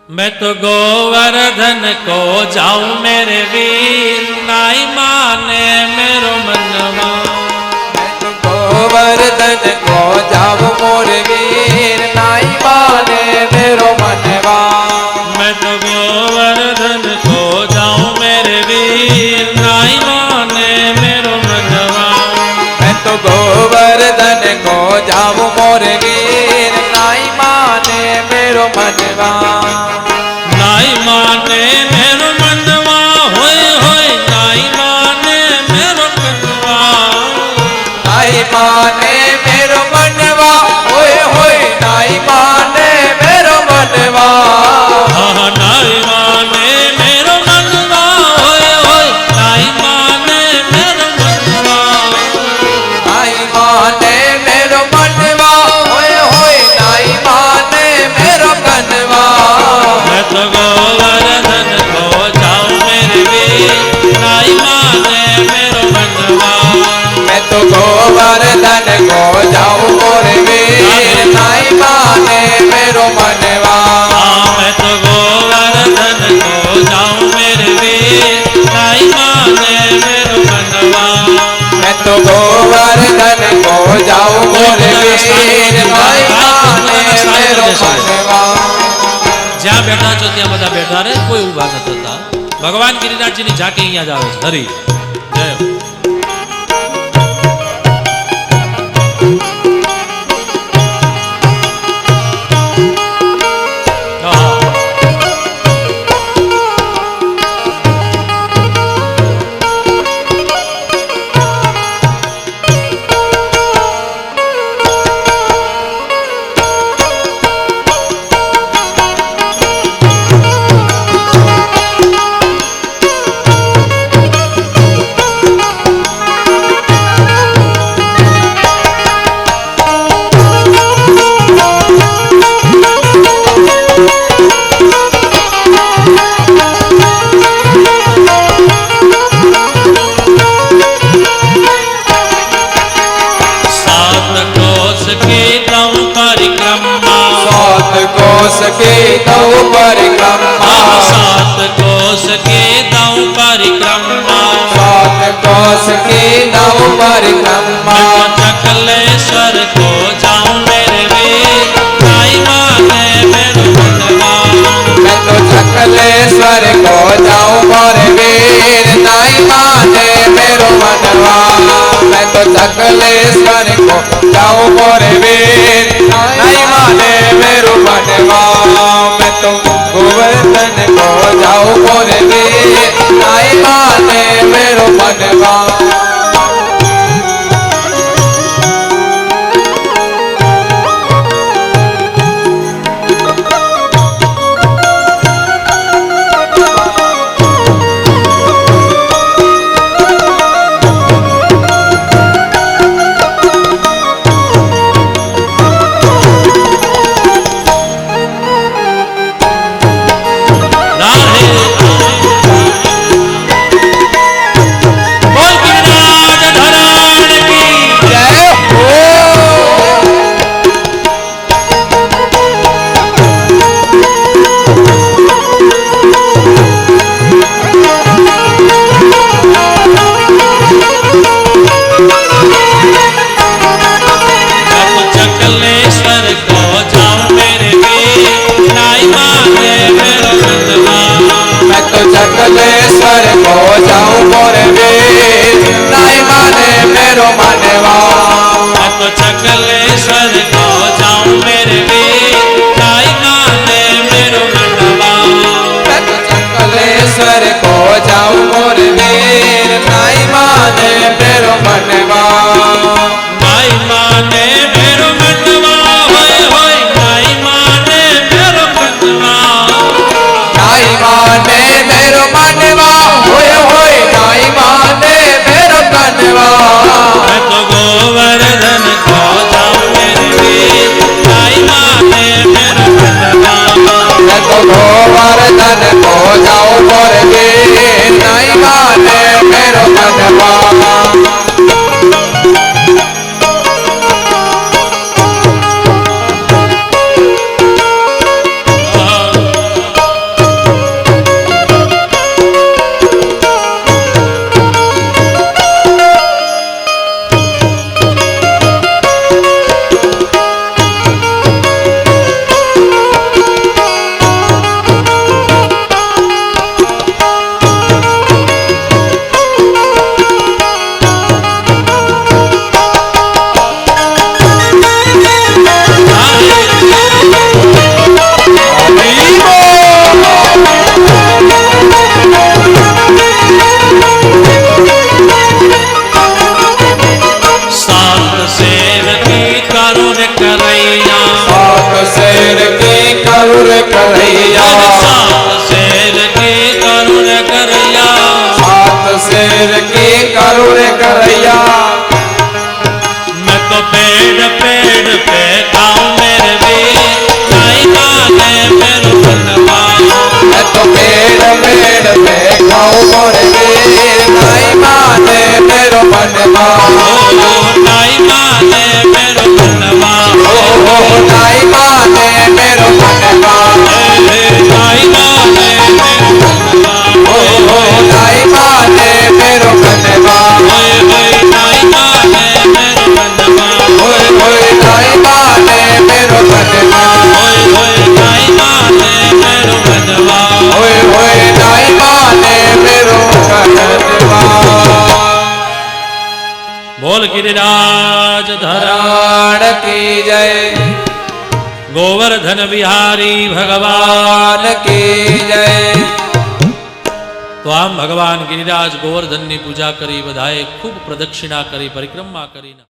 मैं तो गोवर्धन को जाऊं मेरे वीर, नाई माने मेरो मनवा। मैं तो गोवर्धन को जाऊं मोरे वीर, नाई माने मेरो मनवा। मैं तो गोवर्धन को जाऊं मेरे वीर, नाई माने मेरो मनवा। मैं तो गोवर्धन को जाऊं मोरे वीर, नाई माने मेरो मनवा। नाई माने मेरो मनवा, होय होय नाई माने मेरो मनवा। नाई माने मेरो मनवा, होय होय नाई माने मेरो मनवा। हाँ नाई माने मेरो मनवा, होय होय नाई माने मेरो मनवा। नाई माने मेरो मनवा, होय होय नाई माने मेरो मनवा। मैं तो गोवर्धन को जाऊं मेरे वीर, नाई माने मेरो मनवा। मैं तो गोवर्धन को जाऊं मोरे वीर, नाई माने मेरो मनवा। मैं तो गोवर्धन को जाऊं मेरे वीर, नाई माने मेरो मनवा। मैं तो गोवर्धन को जाऊं मोरे वीर, नाई माने मेरो मनवा। જ્યાં બેઠા છો ત્યાં બધા બેઠા રહે, કોઈ ઊભા ન થતા. ભગવાન ગિરિરાજજીની ઝાંકી અહીંયા જ આવે છે. હરી જય હો. कोस के दौ परिक्रमा, सात कोस के दौ परिक्रमा। सात कोस के दौ परिक्रमा। चकलेश्वर को जाऊं मेरे वीर, नाई माने मेरो मनवा। मैं तो चकलेश्वर को जाऊं मोरे वीर, नाई माने मेरो मनवा। मैं तो चकलेश्वर को जाऊं मोरे वीर, नाई माने मेरो मनवा। मैं तो गोवर्धन को जाऊं मोरे वीर, नाई माने मेरो मनवा। चकलेश्वर को जाऊं मोरे वीर, नाई माने मेरो मनवा। मैं तो चकलेश्वर को जाऊं मेरे वीर, नाई माने मेरो मनवा। मैं तो चकलेश्वर को जाऊं मोरे वीर, नाई माने मेरो मनवा। नाई माने मेरो मनवा, होय होय नाई माने मेरो मनवा। नाई माने मेरो मनवा, होय होय नाई माने मेरो मनवा। मैं तो गोवर्धन को जाऊं मेरे वीर, नाई माने मेरो मनवा। मैं तो गोवर्धन को जाऊं मोरे वीर, नाई माने मेरो मनवा। करैया सात शेर की करुण करैया सात शेर की करुण करैया मैं तो पेड़ पेड़ पे खाऊं मेरे वीर नहीं माने मेरो बनवा मैं तो पेड़ पेड़ पे खाऊं मोरे वीर नहीं माने मेरो मनवा नहीं माने मेरो बनवा नहीं माने मेरो मनवा नहीं माने मेरो बनवा नहीं माने मेरो मनवा नहीं माने मेरो बनवा ओए ओए नहीं माने मेरो मनवा नहीं माने मेरो बनवा ओए ओए नहीं माने मेरो मनवा बोल गिरिराज धरा प्राण की जय गोवर्धन बिहारी भगवान प्राण की जय तो आम भगवान गिरिराज गोवर्धन ની પૂજા કરી બધાએ ખૂબ પ્રદક્ષિણા કરી પરિક્રમા કરી